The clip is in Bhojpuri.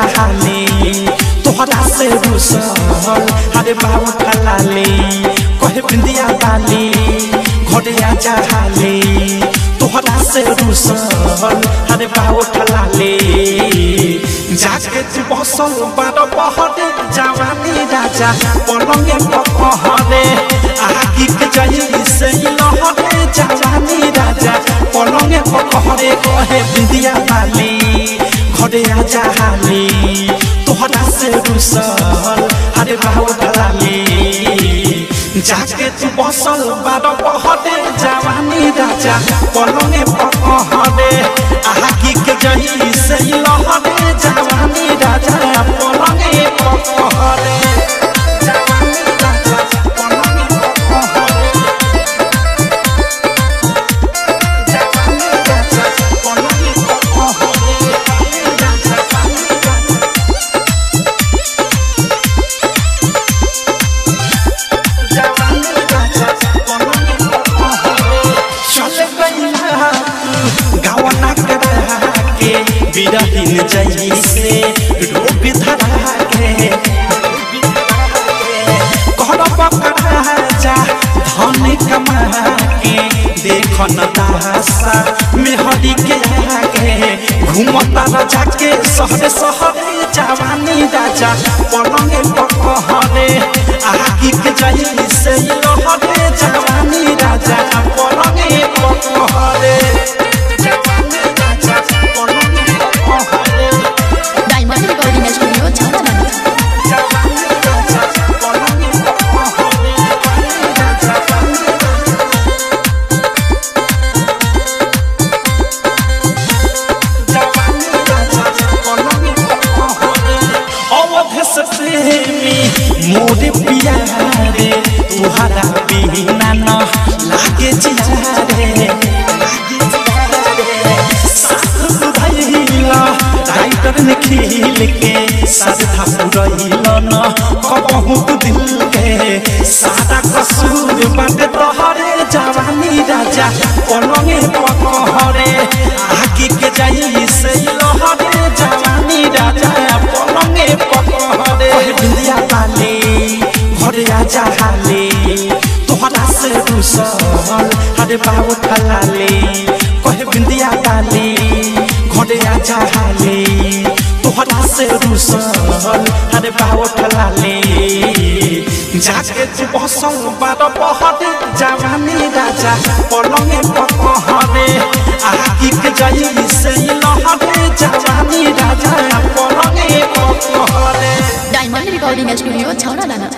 जहाले तोहरा से रुसल अरे बाबू ठलाले कहे बिंदिया बाली घरे जहाले तोहरा से रुसल अरे बाबू ठलाले जाके तू बसल बारो बहरे जवानी राजा पलंगे पहरे आगी के जही से लहरे जवानी राजा पलंगे पहरे कहे बिंदिया बाली घरे जहाले तोहरा से रुसल अरे बाबू ठलाले जाके तू बसल बारो बहरे जवानी राजा पलंगे पहरे आगी के जही से लहरे जवानी राजा पलंगे पहरे जवानी राजा पलंगे पहरे जवानी राजा पलंगे पहरे बिरहिन जैसे रोग धरा के घर पकड़ा जा धन कमा के देख न दासा मेहरी के आगे घूमता राजा के शहर शहरे जवानी राजा पलंगे पहरे आगी के जैसे लहरे जवानी राजा पलंगे पहरे मोरे प्यारे तुहरा बिना न लागे जियारे साथ बुझैला राइटर ने खिल के साधा पुरैला न कबहू दिल के सादा कसूर बाटे तोहरे जवानी राजा पलंगे पहरे आगे के जाई से लहरे जवानी राजा पलंगे पहरे बिंदिया बाली घरे जहाले तोहरा से रुसल अरे बाबू ठलाले कहे बिंदिया बाली घरे जहाले तोहरा से रुसल अरे बाबू ठलाले जाके तू बसल बारो बहरे जवानी राजा पलंगे पहरे आगी के जही से लहरे जवानी राजा पलंगे पहरे डायमंड रिकॉर्डिंग स्टूडियो छौरा दाना।